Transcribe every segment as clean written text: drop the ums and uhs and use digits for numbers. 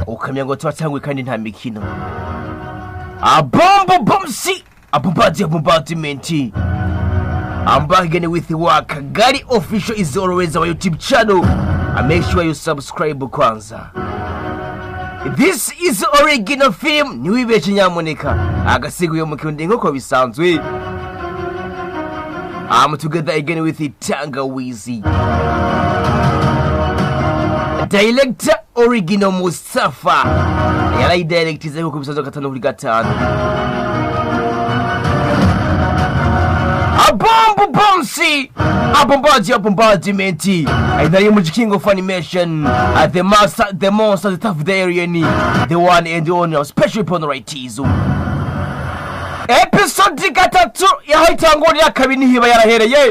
ukamenya ngo tubatangwe kandi nta mikino. Bombomsi bombardment. I'm back again with WAKAGALI official is always our YouTube channel. And make sure you subscribe kwanza. This is original film. Niwibeje nyamuneka. Agasigwe mu kirundi nk'uko bisanzwe. I'm together again with Tangawizi. Director original Mustafa. Yari directize nk'uko bisanzwe gatanu kuri gatanu. Bombardment. I know you're king of animation. The monster, the tough Darian, the one and the only special upon the right teaser. Episode 3 yahitango ya kabiri hiba yarahereye.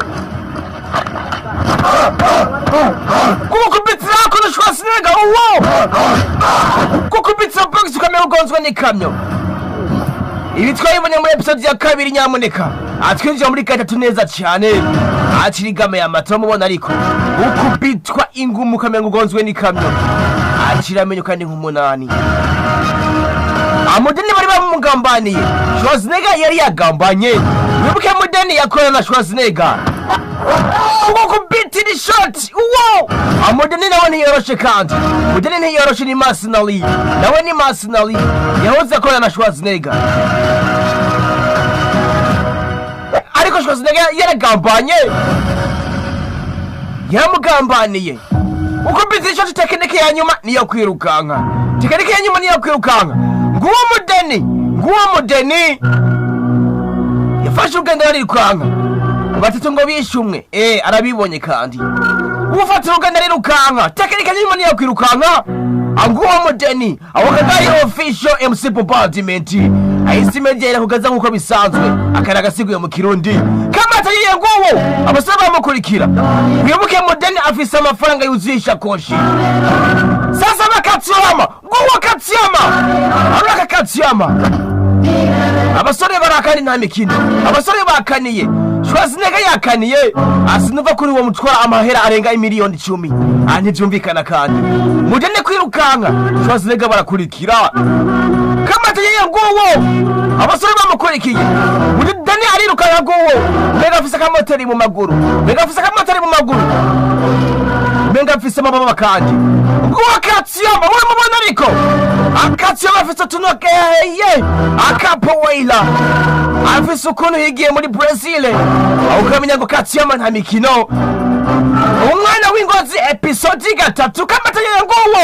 Kukubitira ko Schwarzenegger uwo. Kukubitira box ukamera ugonzwe n'ikamyo. Ibi twayibonye muri episode ya kabiri nyamuneka. Atwinjira muri 3 neza cyane. Akirigame ya matro mubona ariko ukubitwa ingumu kamenga ugonzwe n'ikamyo. Akiramenyo kandi nk'umunani. Amudeni bari bamugambaniye. Schwarzenegger yari yagambanye. Wibuke mudeni yakora na Schwarzenegger. Ukubitira shot. Wow! Amudeni nawe ntiyoroshe kandi. Mudeni ntiyoroshe ni Masinali. Nawe ni Masinali. Yahoze akora na Schwarzenegger. Ariko Schwarzenegger yaragambanye. Yamugambaniye. Ukubitira shot tekinike ya nyuma niyo kwirukanka. Tekinike ya nyuma niyo kwirukanka. Nguwo mudeni yafashe ugenda arirukanka batatu ngo bishumwe arabibonye kandi ufata ugenda arirukanka tekinike nyuma niyo kwirukanka nguwo mudeni WAKAGALI official MC bombardment ayisimegera kugaza nkuko bisanzwe akaraga siguye mu kirundi kama atayiye nguwo abasaba bamukurikira wibuke mudeni afise amafaranga yuzisha koshi sasa bakatsiyama nguwo katsiyama araka katsiyama abasore barakani nta mikino abasore bakaniye Schwarzenegger yakaniye asinuva kuri uwo mutwara amahera arenga miliyoni 10 ntibyumvikana kandi mudeni kwirukanka Schwarzenegger barakurikira kama atayiye nguwo abasore bamukurikiye mudeni arirukanka nguwo mbega afise akamoteri mu maguru Menga afise mababa kandi nguwo katsiyama muri mubona ariko akatsiyama afise tunoke akapoweila afise ukuntu higiye muri Brazil ukamenya ngo katsiyama nta mikino umwana w'Ingozi episode 3 kama atayiye nguwo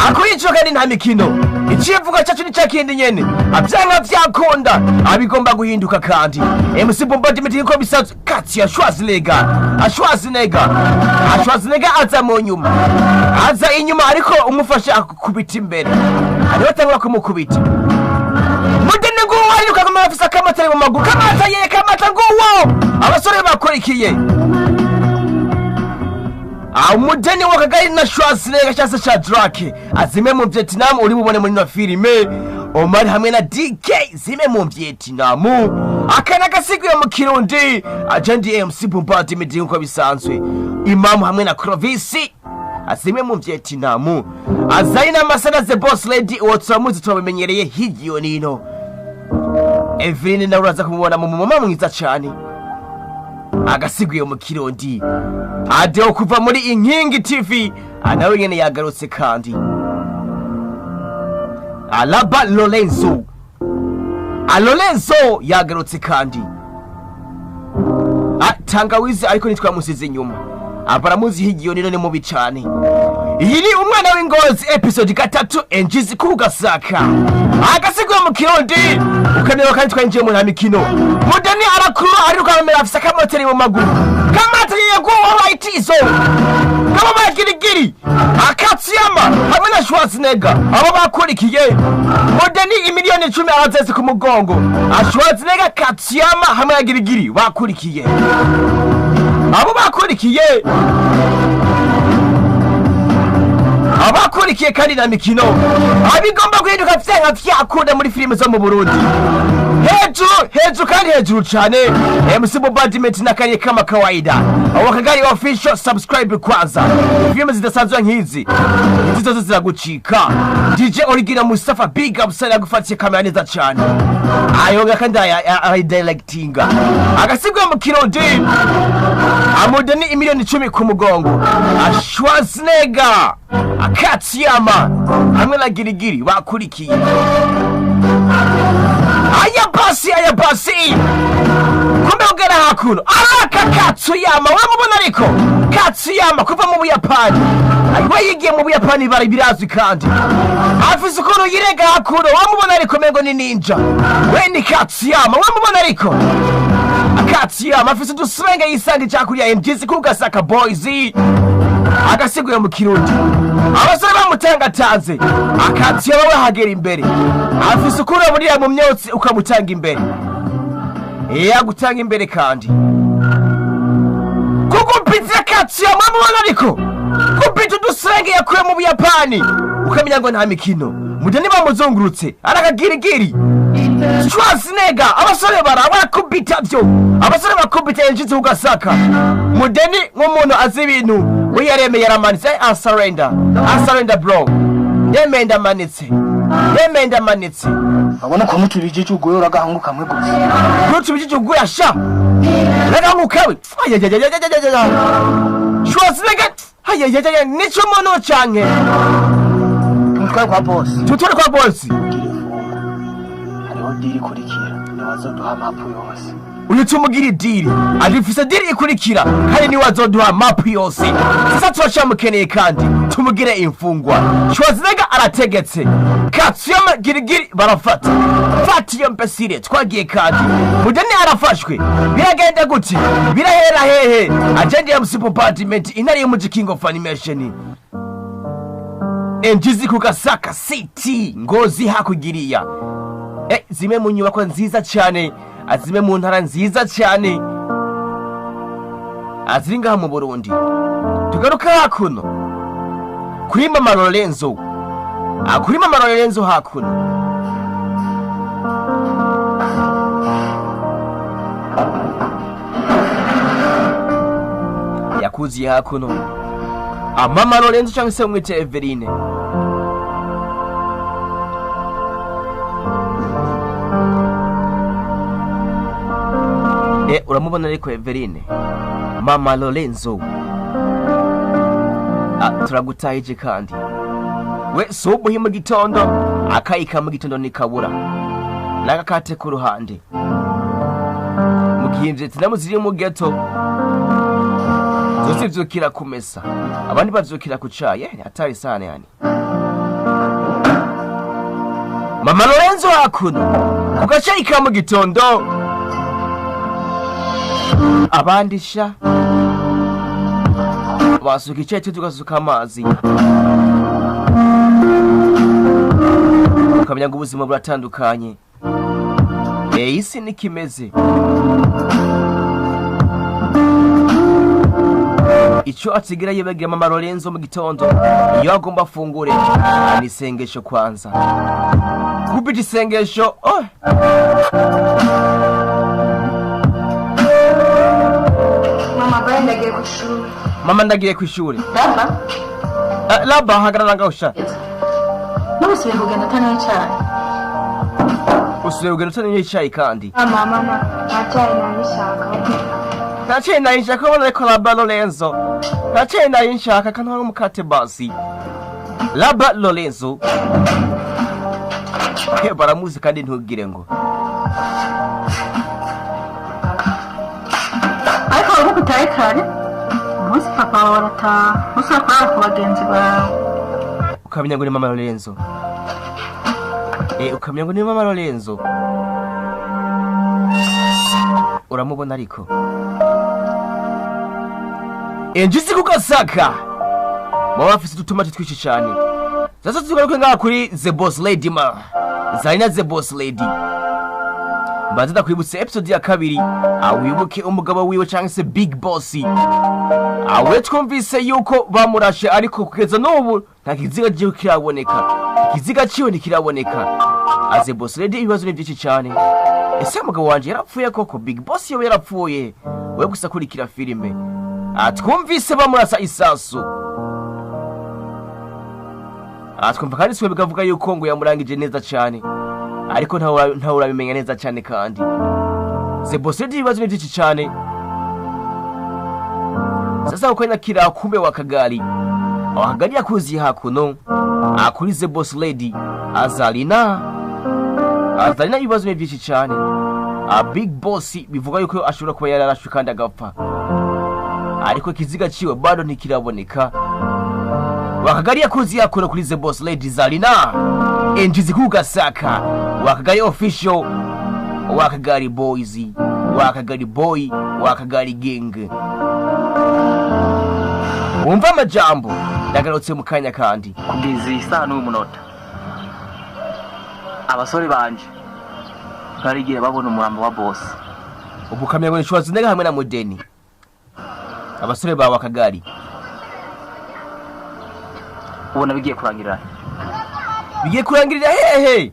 akurikiye kandi nta mikino ikivuga cyacu ni cyakindi nyene abyanga byakunda abigomba guhinduka kandi MC bombardment iko bisanzwe kati ya Schwarzenegger aza mu nyuma aza inyuma ariko umufasha kubita imbere ariho tangura kumukubita mudeni nguwo ariruka kama afisa akamatari mu maguru kamata nguwo abasore bakurikiye umudeni WAKAGALI na Schwarzenegger cyase cha Drake azime mu Vietnam uri bubone muri no filime Omar hamwe na DK zime mu Vietnam akana gasiguye mu kirundi agenda MC bombardment nkuko bisanzwe Imam hamwe na Clovis azime mu Vietnam azaina masana the boss lady wotsamuzi tubamenyereye higiyo nino Evelyn na uraza kumubona mu mama mwiza cyane agasiguye mu kirundi adeo kuva muri Inkingi TV anawe nyene yagarutse kandi Alaba Lorenzo yagarutse kandi Tangawizi ariko nitwamusize inyuma abaramuzi higiyo nino ni mubi cyane iyi ni umwana w'Ingozi episode 3 enjizi kugasaka agasiguye mu kirundi ukanero kandi twinjiye mu ntamikino mudeni arakuru ariruka amera afisa kamoteri mu maguru kamata yego wabaitizo kama bagirigiri akatsiyama hamwe na Schwarzenegger abo bakurikiye mudeni imiliyoni 10 azeze ku mugongo Schwarzenegger katsiyama hamwe na girigiri bakurikiye abo bakurikiye kandi na mikino abigomba guhinduka vyanka vyakunda muri filime zo mu Burundi hejuru kandi hejuru cyane. MC Bombardment na kariye kama kawaida. WAKAGALI official subscribe kwanza. Films zidasanzwe nk'izi zose ziragucika. DJ Original Mustafa big up sana gufatisha kamera neza cyane. Ayoga kandi ay directinga. Agasigwe mu kirodi. Amudani imiliyoni 10 ku mugongo. Schwarzenegger Akatsiyama hamwe na girigiri bakurikiye. Aya basi kumbe ugera hakuno Katsuyama wamubona ariko Katsuyama kuva mu Buyapani ayiwe yigiye mu Buyapani bari birazwi kandi afise ukuntu yirega hakuno wamubona ariko mengo ni ninja we ni Katsuyama wamubona ariko Katsuyama afise udusenge yisanga cyakuriya MGC kugasaka boys agasiguye mu kirundi abasore bamutangatanze Akatsuyama we hagera imbere afise ukuntu buriya mu myotsi ukamutanga imbere gutanga imbere kandi kugupitira Katsuyama wamubona ariko kupita udusenge yakuye mu Buyapani ukamenya ngo nta mikino mudeni bamuzungurutse arakagirigiri Schwarzenegger abasore barakubita byo abasore bakubita yenjitse ugasaka mudeni nk'umuntu azi ibintu we yaremeye yaramanitse surrender bro yemenda manitse abona ko mutubije cyugoyo ragahanguka mwe gusa mutubije cyugoya sha ragahanguka we Schwarzenegger nico mono canke tutware kwa boss hariho diri kurikira niwazoduha mapu yose uyu tumugira diri adifise diri ikurikira kandi niwazoduha mapu yose sasa turacamukeneye kandi tumugire imfungwa Schwarzenegger arategetse Katsuyama girigiri barafata iyo mpesire twagiye kandi mudeni arafashwe biragenda gute birahera hehe agenda ya MC Bombardment inari mu King of Animation Njizi kugasaka city Ngozi hakugiriya zime mu nyubako nziza cyane azime mu ntara nziza cyane aziringa mu Burundi tugaruka hakuno kuri Mama Lorenzo hakuno yakuziye hakuno Mama Lorenzo cyangwa se umwite Everine uramubona ariko Everine Mama Lorenzo turagutahije kandi we sobuhi mu gitondo akayika mu gitondo nikabura nakakate ku ruhande mugimvye tinamuziri mu ghetto zose vyukira kumesa abandi bavyukira ku caye atari sana yani Mama Lorenzo hakuno kugacayika mu gitondo abandisha basuka icete tugasuka amazi ukamenya ngo ubuzima buratandukanye isi nikimeze ico atigira yebagira Mama Lorenzo mu gitondo iyo agomba afungure ni isengesho kwanza kubita isengesho Mama ndagiye ku ishuri laba hagarara ngaho sha Nusubiye kugenda tano icyayi usubiye kugenda tano icyayi kandi mama ntacyayi nayishaka ubona ko Laba Lorenzo ntacyayi nayishaka kandi hari umukate basi Laba Lorenzo baramuzi kandi ntugire ngo ariko ubu kutaye kare umunsi papa warataha usakora ku bagenzi bawe ukamenya ngo ni Mama Lorenzo ukamenya ngo ni Mama Lorenzo uramubona ariko Njizi kugasaka mwa afise tutomati twishi cyane sasa tugaruke ngaha kuri The Boss Lady Zarina The Boss Lady mbanza kwibutsa episode ya kabiri awibuke umugabo wiwe cyangwa se Big Boss awe twumvise yuko bamurashe ariko kugeza n'ubu nta kiziga cyo kiraboneka ikiziga cyo ntikiraboneka The Boss Lady ibibazo ni byinshi cyane ese umugabo wanje yarapfuye koko? Big Boss yo yarapfuye, we gusa kurikira filime. Twumvise bamurasa isasu. Twumva kandi siwe bigavuga yuko ngo yamurangije neza cyane, ariko ntawe urabimenya neza cyane. kandi The Boss Lady ibibazo ni byinshi cyane. Sasa uko nakira kumbe WAKAGALI yakuzi hakuno kuri The Boss Lady Azalina ibibazo ni byinshi cyane. Big Boss bivuga yuko ashobora kuba yararashwe kandi agapfa, ariko kiziga ciwe bado ntikiraboneka. WAKAGALI yakuzi hakuno kuri The Boss Lady Zalina enjizi kugasaka. WAKAGALI official, WAKAGALI boys, WAKAGALI boy, WAKAGALI gang. Wumva amajambo ndagarutse mu kanya kandi kugeza isaha n'umunota abasore banje barigiye babona umurambo wa boss. ubu kamera ngo nshobora zinega hamwe na Mudeni. Abasore ba WAKAGALI ubona bigiye kurangirira hehe?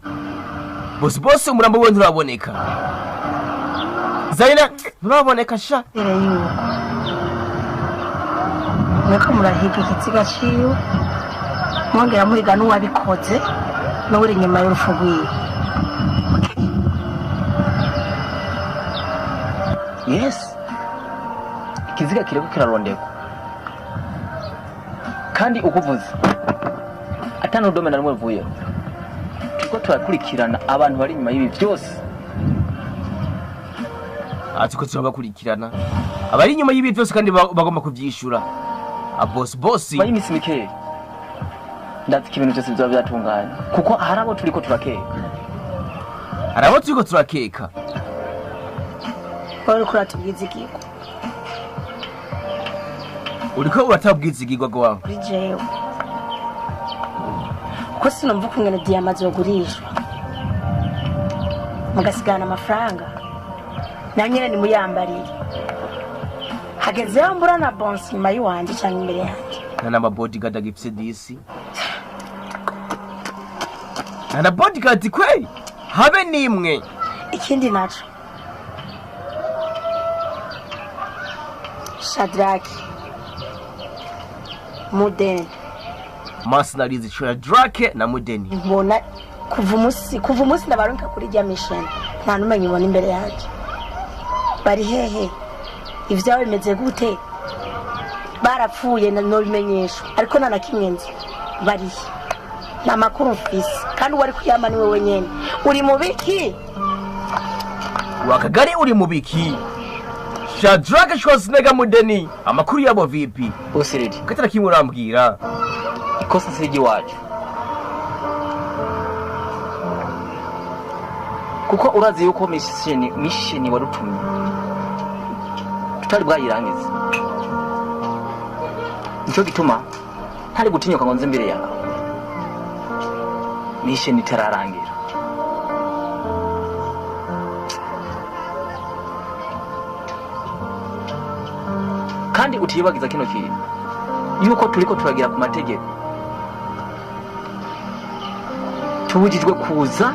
Boss umurambo we nturaboneka. Zaina nturaboneka sha. Mweko murahiga ikiziga ciwe mwongera muhiga n'uwabikoze n'uri inyuma y'urupfu rwiwe. Yes, ikiziga kireko kirarondekwa kandi ukuvuze atano domena namwe vuye tuko turakurikirana abantu bari inyuma y'ibi byose. Ko turabakurikirana abari inyuma y'ibi byose kandi bagomba kuvyishura. Boss bayi misi Mikeli ndazi ibintu byose bizaba byatunganye kuko harabo turiko turakeka. Wari kuratubwiza igiko uriko uratabwiza igigwa gwawe kuri jewe ko sinumva kungena diyama zogurishwa mugasigana amafaranga na nyine ni muyambarire. Hageze yambura na bonus nyuma y'uwanje cyangwa imbere yanjye. Na bodyguard agifise disi. Na bodyguard kweli habe nimwe. Ikindi naco Shadrack Mudeni Masnarizi Shadrack na Mudeni. Mbona kuva umunsi ndabaronka kuri rya mission nta numenye ibona imbere yanjye. Bari hehe? Ivyawe bimeze gute? Barapfuye no bimenyesho ariko nana kimwe nzi bari na makuru mfise kandi wari kuyama ni wewe nyene. Uri mubiki? WAKAGALI uri mubiki? Shadrack Schwarzenegger Mudeni amakuru yabo vipi? Usiridi katara kimwe urambwira ikosa siji wacu kuko urazi yuko mission warutumye tutari bwayirangiza. Nico gituma ntari gutinyuka ngo nze imbere yawe mission itararangira. Kandi utiyibagiza kino kintu yuko turiko turagira ku mategeko tubujijwe kuza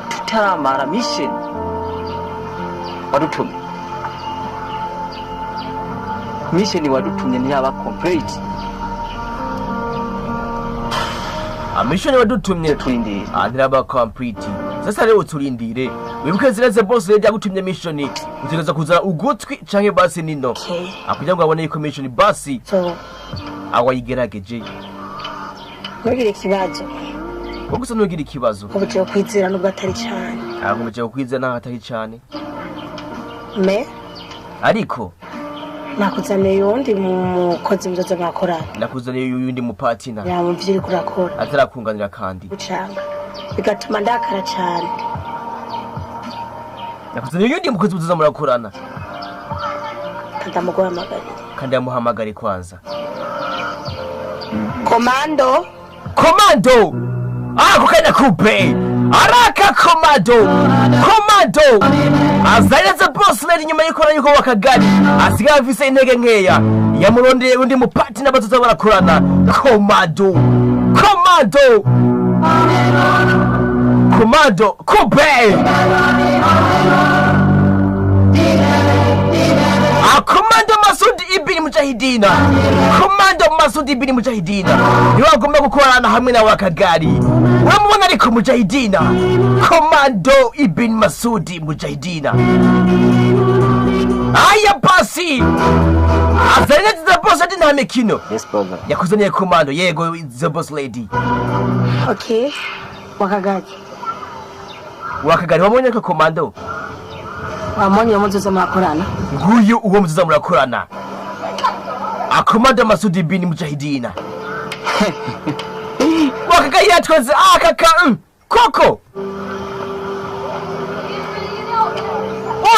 tutaramara mission wadutumye. Mission wadutumye ntiyaba complete. Mission wadutumye turindire ntiyaba complete. Sasa rero turindire wibuke zireze boss Lady yagutumye mission utegeza kuzana ugutwi canke basi nino akugira ngo abone ko mission basi awayigerageje. Nugire ikibazo Gusa nugira ikibazo ubucyo kwizera nubwo atari cyane. Ubucyo kwizera naho atari cyane Me ariko nakuzaniye yundi mukozi mzoza mwakora. Nakuzaniye yundi mupatina yamuvye kurakora atarakunganira kandi ucanga bigatuma ndakara cyane. Nakuzaniye yundi mukozi mzoza murakorana kandi amuhamagare kwanza. Komando kukanya kupe araka komando azayeze boss Lady nyuma y'ikora yuko WAKAGALI asigaye afise intege nkeya yamurondeye undi mupati n'abazoza barakorana. Komando Komando Kuba Komando Masudi ibn Mujahideen Komando Masudi ibn Mujahideen niwagomba gukorana hamwe na WAKAGALI wamubona ariko Mujahideen Komando ibn Masudi Mujahideen aya basi azanye the boss ati nta mikino. Yes brother. Yakuzaniye Komando yego the boss lady. Okay. WAKAGALI wabonye ko Komando wamonye muzoza murakorana nguyu uwo muzoza murakorana Komando Masudi ibn Mujahideen WAKAGALI yatweze akaka koko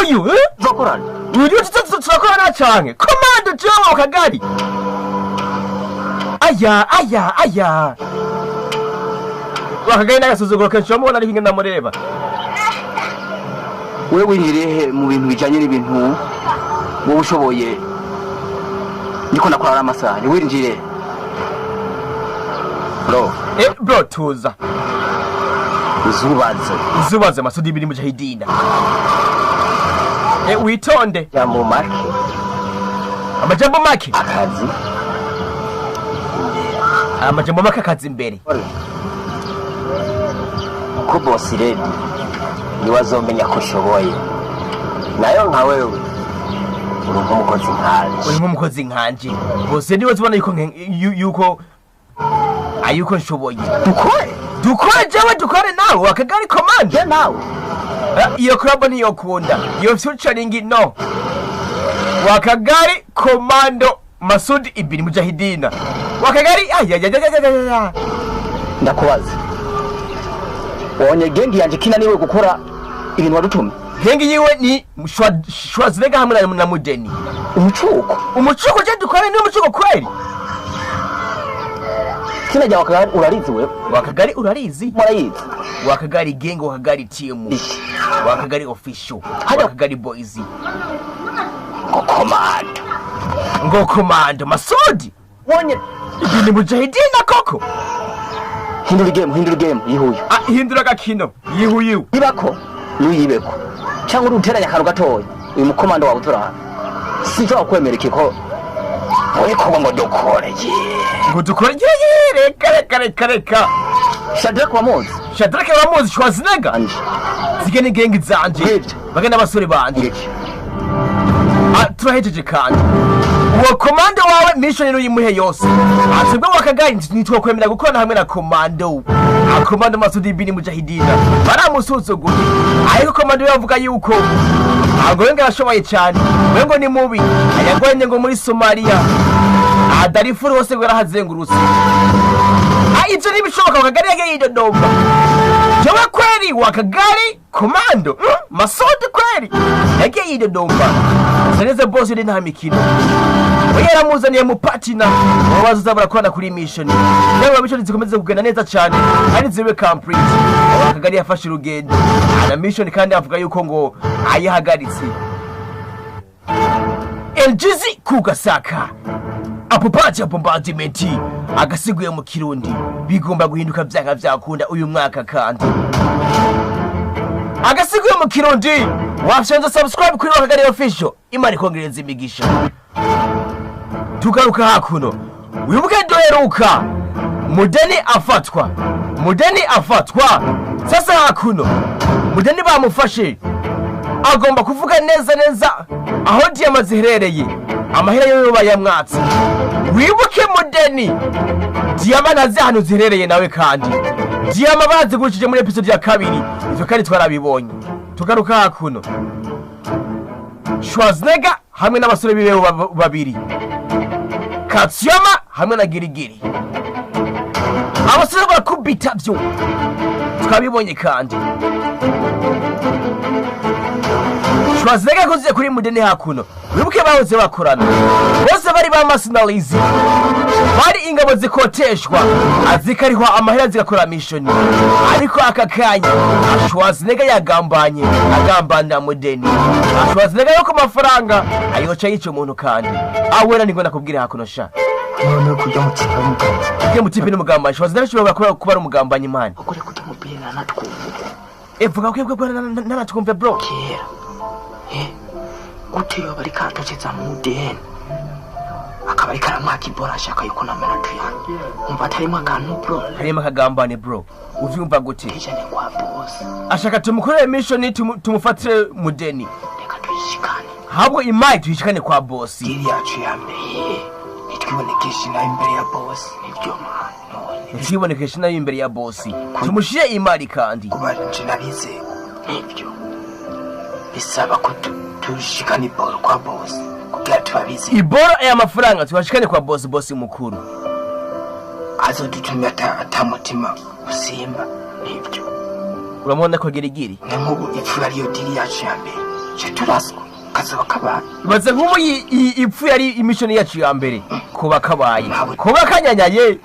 uyu Zokorana. uyu tutakorana cyane Komando cyo WAKAGALI aya WAKAGALI nagasuzuguro kenshi wamubona ari hinga ndamureba. Wewe winjirehe mu bintu bijanye n'ibintu wowe ushoboye niko nakora amasaha ni winjire bro tuza uzubaze Masudi ibn Mujahideen witonde jambo make amajambo make akazi amajambo make akazi imbere ko boss lady niwazomenya ko shoboye nayo nka wewe uri nk'umukozi nkanje bose niwe zibona yuko ayuko nshoboye dukore jewe dukore nawe WAKAGALI Komando je nawe iyo club niyo kunda iyo featuring no WAKAGALI Komando Masudi ibn Mujahideen WAKAGALI ndakubaza wonye gengi yanje kina niwe gukora ibintu wadutumye gengi yiwe ni Schwarzenegger hamwe na Mudeni umucuko je dukore ni umucuko kweli kina jya WAKAGALI urarizi wewe WAKAGALI urarizi murayizi WAKAGALI gang WAKAGALI team WAKAGALI official WAKAGALI boys Komando Masudi wonye ibn Mujahideen koko hindura game yihuye hindura gakino yihuye ibako nuyibeko cyangwa uruteranya karu gatoya uyu mukomando wawe turana sinshobora kwemereka ko oye ko ngo dukore reka Shadrack wamuzi Schwarzenegger zigene gengi zanje bagana abasore banje turahejeje kandi uwo Komando wawe mission uyimuhe yose asibwe WAKAGALI nitwo kwemera gukorana hamwe na Komando Masudi ibn Mujahideen baramusuzugura ariko Komando yavuga yuko ntabwo wenga yashoboye cyane wengo ni mubi ayagwanye ngo muri Somalia adarifuru hose ngo yarahazengurutse ivyo nibishoboka WAKAGALI yagiye Dodoma jewe kweli WAKAGALI Komando Masudi kweli yagiye Dodoma saneze boss ndi nta mikino yaramuzaniye mu partner wabaza barakorana kuri mission yewe mission zikomeze kugenda neza cyane ari ziwe complete WAKAGALI yafashe urugendo na mission kandi avuga yuko ngo ayihagaritse Eljizi kugasaka apopacha bombardment agasiguye mu Kirundi bigomba guhinduka byanga byakunda uyu mwaka kandi agasiguye mu Kirundi wafshanza subscribe kuri WAKAGALI official imari kongereza imigisha tugaruka hakuno wibuke doheruka Mudeni afatwa sasa hakuno Mudeni bamufashe agomba kuvuga neza aho diyama ziherereye amahera yo bayamwatse wibuke Mudeni diyama nazi hano ziherereye nawe kandi diyama bazigurishije muri episode ya 2 ivyo kandi twarabibonye tugaruka hakuno Schwarzenegger hamwe n'abasore bibe babiri Katsuyama hamwe na Girigiri abasore bakubita byo twabibonye kandi Schwarzenegger koze kuri Mudeni hakuno wibuke bahoze bakorana bose bari bamasinalizi bari ingabo zikoteshwa azikariho amahera zigakora mission ariko akakanya Schwarzenegger agambana Mudeni Schwarzenegger yo ku mafaranga ayoca yice umuntu kandi awera ningo nakubwira hakuno sha none kujya mu kipe n'umugambanyi Schwarzenegger ashobora kuba ari umugambanyi imana bli nanatwumva vuga ko nanatwumva bro kera gute yo bari katoceza mu deni akaba ari karamwaka ibora ashaka yuko namera tuyange umva atarimo akantu bro harimo akagambane bro uvyumva gute ijane kwa boss ashaka tumukorere mission tumufatire mudeni reka tuyishikane habwo imayi tuyishikane kwa boss iri yacu ya mbere nitwibonekesha nayo imbere ya boss nibyo mwana nitwibonekesha nayo imbere ya boss tumushire imari kandi kuba narize nibyo bisaba ko tuyishikane iboro kwa boss kugira tubabizi iboro aya mafaranga tuyashikane kwa boss mukuru azodutumye atamutima usimba nibyo uramubona ko girigiri nk'ubu ipfura ariyo diri yacu ya mbere cyo turaswa kazoba kabaye baze nk'ubu ipfu yari imission yacu ya mbere kuba kabaye kuba kanyanyaye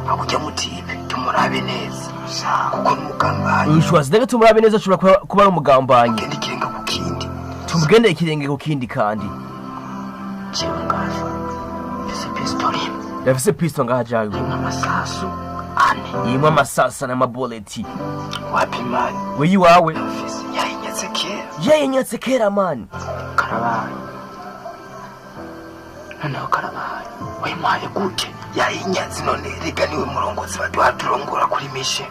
akujya mutibe tumurabe neza kuko n'umugambanyi ushobora zidege tumurabe neza ashobora kuba ari umugambanyi genda ikirenga ku kindi tumugende ikirenge ku kindi kandi jewe ngaje ese pistol yafise pistol ngaha jayo amasasu ane yimwe amasasa n'amaboleti wapi mani weyi wawe yayinyatse kera mani karabaye noneho karabaye wayimuhaye gute yayinyatse none reka niwe murongozi baduhaturongora kuri mission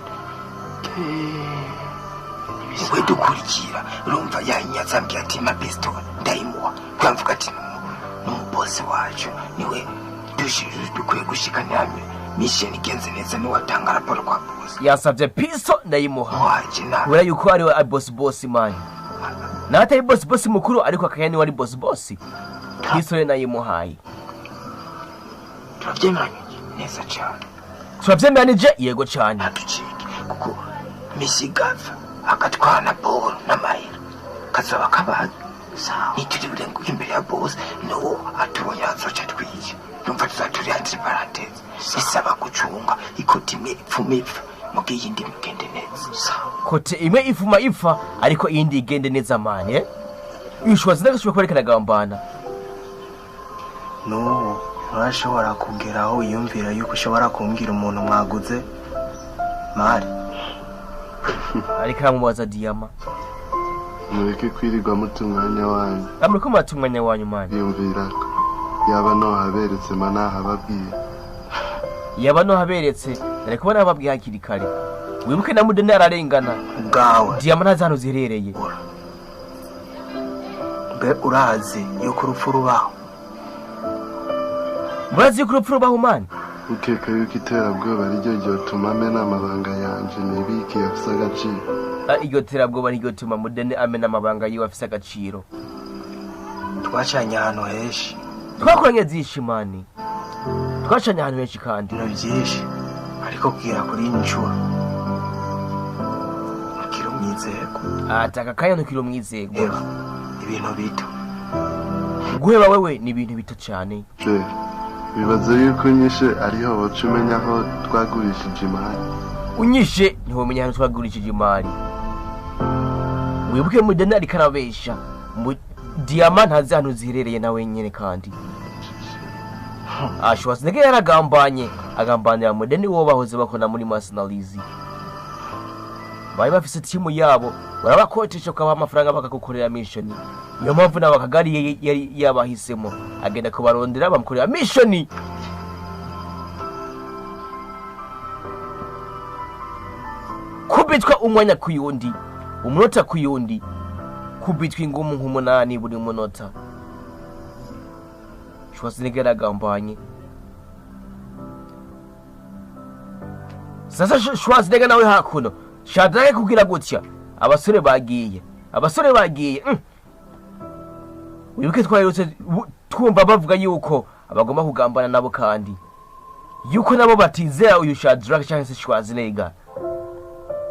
niwe dukurikira urumva yayinyatse ambwira ati ma pistol ndayimuha kwamvuga ati n'umubosi wacu niwe dukwiye gushikanira mission igenze neza niwe atanga raporo kwa boss yasavye pistol ndayimuha waje na kubera yuko ariwe boss mani natari boss mukuru ariko akanya niwe ari boss pistol nayimuhaye turabyemeranye neza cyane turabyemeranije yego cyane natucike kuko misigava akatwana boro n'amahera kazoba kabaye nituri burenguka imbere ya boss no atubonye azoca twiye numva tuzaturi entre parenthèses bisaba gucunga ikoti imwe ipfuma ipfa mugiye iyindi mugende neza kote imwe ifuma ipfa ariko iyindi igende neza mane ushobora zidagashobora kwerekana gambana no urashobora kugeraho uyumvira yuko ushobora kumbwira umuntu mwaguze mari ariko aramubaza diyama mureke kwirirwa mutunganya wanyu amuriko muratunganya wanyu mani yumvira yaba no haberetse manahababwiye yaba no haberetse dore kubona ababwiye hakiri kare wibuke na mudene ararengana ubwawe diyama ntazi hano ziherereye mbe urazi yuko urupfu rubaho murazi yuko urupfu rubaho mani ukeka yuko iterabwoba ariryo ryotuma amena amabanga yanje nibiki afise agaciro iryo terabwoba ntiryotuma mudene amena amabanga yiwe afise agaciro twacanye ahantu henshi twakoranye byinshi mani twacanye ahantu henshi kandi bino byinshi ariko kugira kuri inshuro ntukiri umwizego ataka kanya ntukiri umwizego ibintu bito guheba wewe ni ibintu bito cyane bibaza yuko nyishe ariho woca umenya aho twagurishije imari unyishe ntiwomenya ahantu twagurishije imari wibuke mudene ariko arabesha diyama ntazi ahantu ziherereye nawe nyene kandi ashobora sinege yaragambanye agambanira mudene wo bahoze bakona muri Masinalizi bari bafise timu yabo barabakotesha ukabaha amafaranga bakagukorera mission niyo mpamvu nawe WAKAGALI yari yabahisemo agenda kubarondera bamukorera mission kubitwa umwanya kuyundi umunota kuyundi kubitwa ingumu nk'umunani buri munota Schwarzenegger yaragambanye sasa Schwarzenegger nawe hakuno shadake kugira gutya abasore bagiye wibuke twayirutse twumva bavuga yuko abagomba kugambana nabo kandi yuko nabo batizera uyu Shadrack cyangwa se Schwarzenegger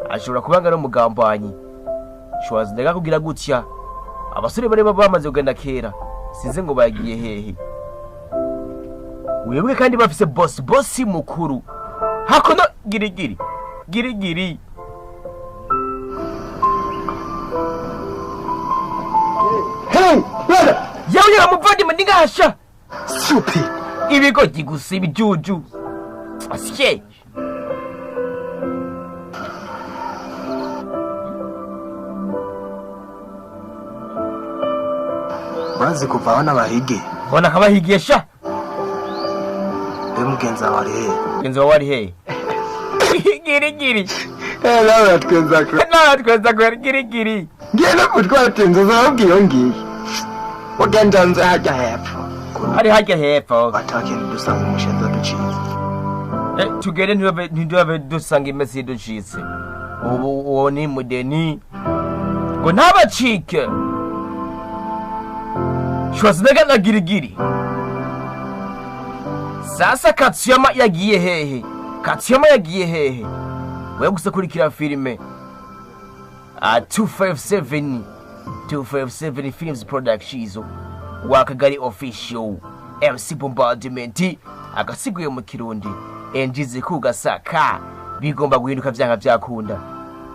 ashobora kubanga no mugambanyi Schwarzenegger kugira gutya abasore bari bamaze kugenda kera sinze ngo bagiye hehe wibuke kandi bafise boss mukuru hakuno girigiri hey brother yawe muvandimwe ndingahasha stupid ibigogi gusa ibijuju asye urazi kuvaho n'abahige ubona akabahigisha be mugenzi wawe ari hehe mugenzi wawe ari hehe girigiri nawe atwenza ko tweza ko girigiri ngiye no kutwatinza zabwiyo ngiye ugenda nze hajya hepfo hari hajya hepfo batakene dusanga umushenza duciye tugere ntidube dusanga imesi iducitse ubu uwo ni mudeni ngo ntabacike Schwarzenegger na girigiri sasa Katsuyama yagiye hehe we gusakurikira filime 257 Films Productions WAKAGALI Official MC Bombardment agasiguye mu kirundi enjize kugasaka bigomba guhinduka byanga byakunda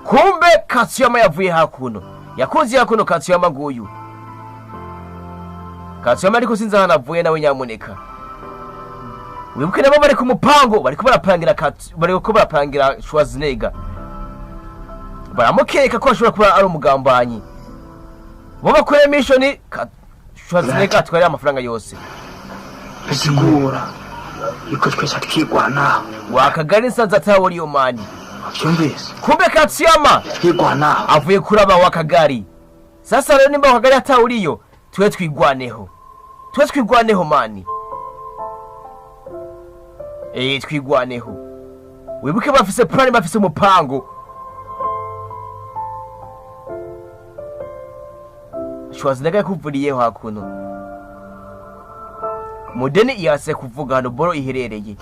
kumbe Katsuyama yavuye hakuno yakoze hakuno Katsuyama nguyu Katsuyama ariko sinza hanavuye nawe nyamuneka wibuke nabo bari ku mupango bariko barapangira Schwarzenegger baramukeka ko ashobora kuba ari umugambanyi bo bakora mission Schwarzenegger atwara amafaranga yose bisigura iko twese twigwana WAKAGALI nsanza tawo riyo mani cyumvise kumbe Katsuyama twigwana avuye kuraba WAKAGALI sasa rero nimba WAKAGALI atawo riyo twe twigwaneho mani twigwaneho wibuke bafise plan bafise umupango Schwarzenegger yakuvuriyeho hakuno mudeni yase kuvuga hano boro iherereye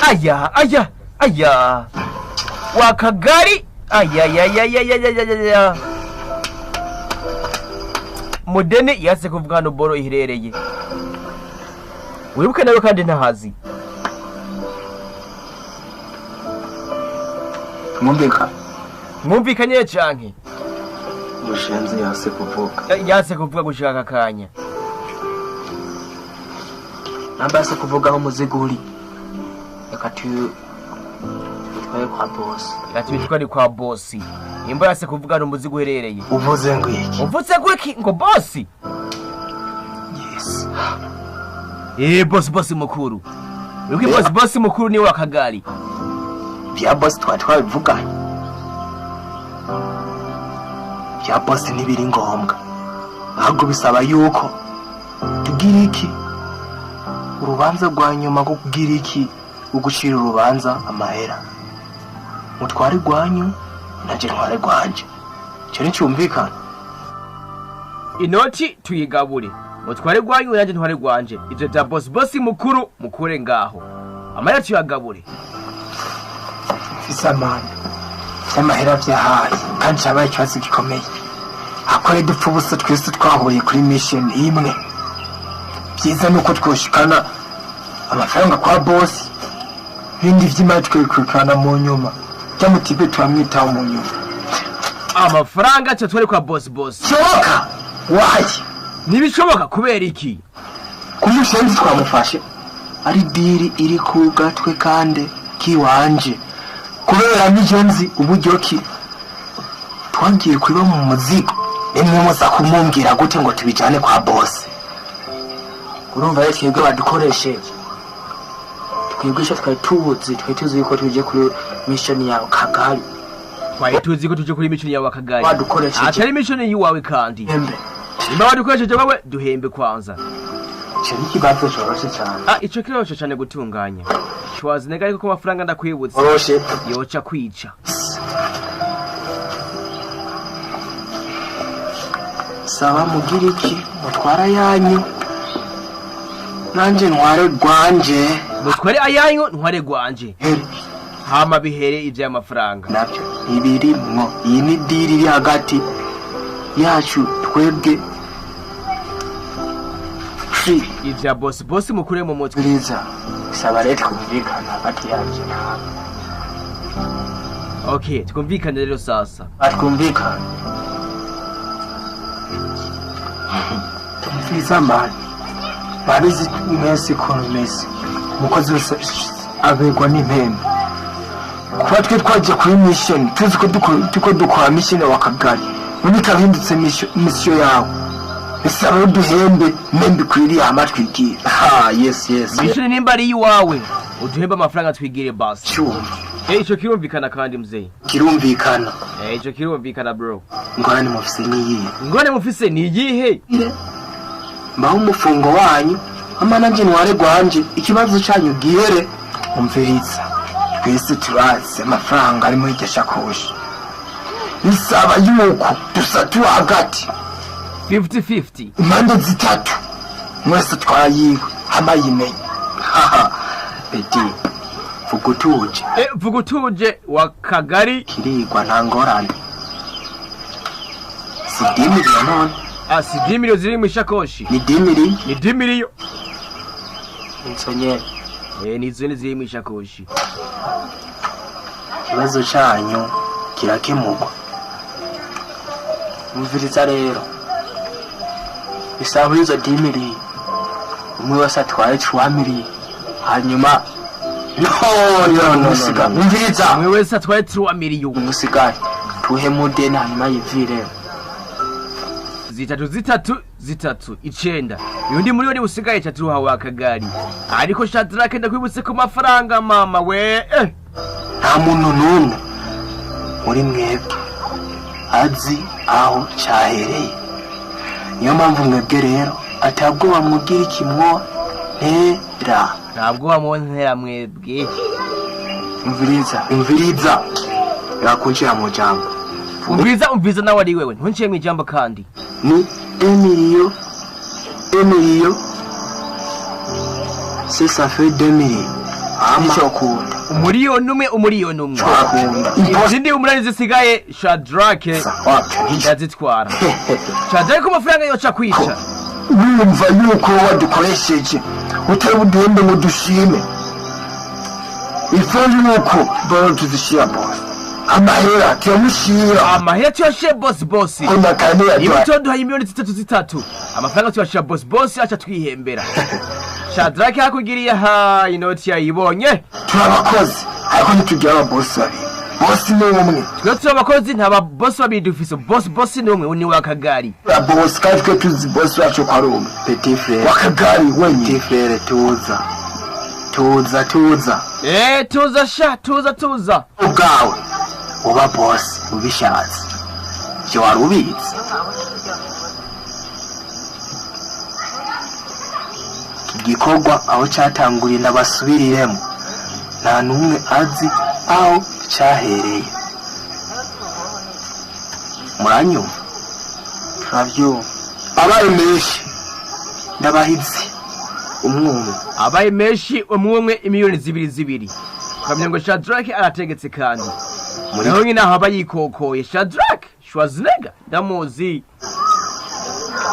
aya WAKAGALI aya mudeni yase kuvuga hano boro iherereye wibuke nawe kandi ntahazi mwumvikanye canke umushenzi yase kuvuga gushaka kanya namba yase kuvugaho umuzigo uri reka twitwaye kwa boss imba yase kuvuga no umuzigo uherereye uvuze ngo iki ngo boss yes boss mukuru wibuke boss mukuru ni WAKAGALI bya boss twabivuganye bya boss ntibiri ngombwa ahubwo bisaba yuko tugira iki urubanza rwa nyuma ko kugira iki ugushira urubanza amahera mutware rwanyu naje ntware rwanje cyo nicyumvikana inoti tuyigabure mutware rwanyu naje ntware rwanje ivyo bya boss mukuru mukure ngaho amahera tuyagabure isamana samahera byahaye kandi cyabaye cyatsi gikomeye akore dupfa ubusa twese twahuye kuri mission imwe byiza nuko twoshikana amafaranga kwa boss bindi vy'imari twikukana mu nyuma cyamutibe twamwitaho mu nyuma amafaranga cyo twari kwa boss shoka waje nibishoboka kubera iki kumushenzi twamufashe ari diri iri ku gatwe kandi kiwanje kubera nijenzi uburyo ki twangiye kwiba mu muzigo nimwe muza kumumbwira gute ngo tubijane kwa boss urumva rero twebwe badukoresheje twebwisha twituzi yuko tuje kuri mission ya WAKAGALI twituzi ko tuje kuri mission ya WAKAGALI badukoresheje atari mission yiwawe kandi nimba badukoresheje bawe duhembe kwanza cyo ikibazo cyoroshye cyane ico kiroshe cyane gutunganya Schwarzenegger ariko ko amafaranga ndakwibutse yoca kwica saba mugira iki mutwara yanyu nanje ntware rwanje mutware ayanyu ntware rwanje hama bihere ivya amafaranga nabyo ibirimwo iyi ni diri iri hagati yacu twebwe ivya boss mukure mu mutwe biriza saba rero kumvikana hagati yacu okay twumvikane rero sasa atwumvikana tumfiza mani barizi mwese komesi mukozi wese abegwa n'impembe kuba twe twaje kuri mission tuzi ko dukora mission ya WAKAGALI unika bindutse misiyo yawe bisaba uduhembe membi kwiriye amatwigira. Yes mission nimba ari iwawe uduhembe amafaranga twigire basi. cyumva Ico kirumvikana kandi mzee. kirumvikana. Ico kirumvikana bro. Ngorane mufise niyihe? Ngorane mufise niyihe? Mbaho umufungo wanyu amana nje nware gwanje ikibazo cyanyu gihere. Umviriza twese turazi amafaranga ari muri cyashakoshi. Nisaba yuko dusatu hagati 50-50 impande zitatu mwese twayiwe amayimenya. Beti vugutuje vugutuje WAKAGALI kirigwa nta ngorane. Si 10 million none. Si 10 million ziri mu ishakoshi. Ni 10 million. Ni 10 million. Nsonye. Nizo ni ziri mu ishakoshi. Ikibazo cyanyu kirakemurwa. Mviriza rero. Bisaba izo 10 million. Umwe wese atwaye 3 million. Hanyuma no musiga. Mviriza. Umwe wese atwaye 3 million. Musigaye. Tuhe mudena hanyuma yivire. Zitatu icenda yundi muri usigaye cyatuha WAKAGALI ariko Shadrake ndakwibutse ku mafaranga mama we nta muntu numwe muri mwebwe azi aho cyahereye. Niyo mpamvu mwebwe rero atabwo bamugira ikimwo ntera. ntabwo bamuntera mwebwe. Umviriza yakunjira mu jambo. Umviriza nawe ari wewe ntunciye mu jambo kandi ni Emilio c'est ça fait 2 millions. Amashokunda umuriyoni umwe izindi umunani zisigaye Shadrake ndazitwara. Shadrake ko amafaranga yoca kwica. Wumva yuko wadukoresheje utari uduhembe ngo dushime ifundi nuko baro tuzishira boss. Amahera tuyashire boss niba tuduhaye miliyoni 3 amafaranga tuyashira boss acha twihembera. Shadrake hakugiriye inoti yayibonye. Turabakozi ariko ntitugira boss babiri. Boss ni umwe. Twe abakozi ntaba boss babiri dufise. Boss ni umwe ni WAKAGALI. Boss kandi twe tuzi boss wacu kwa Roma. Petit frère WAKAGALI wenye. Petit frère tuza. Tuza. Ubwawe uba boss ubishatse. Je warubitse. Igikorwa aho cyatanguriye n'abasubiriremo nta numwe azi aho cyahereye. Muranyumva? Turabyumva. Abaye menshi ndabahizi umwe imiliyoni zibiri. Kamya ngo Shadrake arategetse kandi naho nyine aho abayikokoye Shadrake Schwarzenegger ndamuzi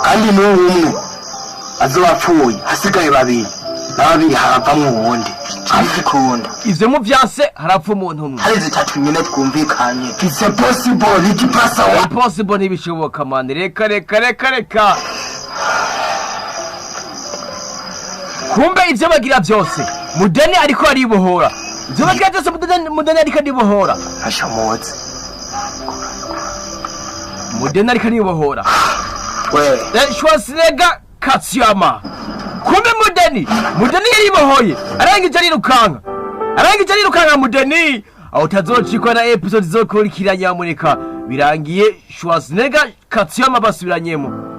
kandi n'umwe azobapfuye hasigaye babiri haravamwo uwundi azikunda. Ivyo mu vyase harapfa umuntu umwe. Hari zitatu nyine twumvikanye. It's impossible ntibishoboka man. Reka kumbe ivyo bagira byose Mudeni ariko aribohora. Ivyo bagira byose Mudeni ariko aribohora. Ashomotse Mudeni ariko aribohora. Schwarzenegger Katsuyama. Kumbe Mudeni yaribohoye arangije arirukanka Mudeni aho tazocikwa na episode zokurikiranya Amerika birangiye Schwarzenegger Katsuyama basubiranyemo.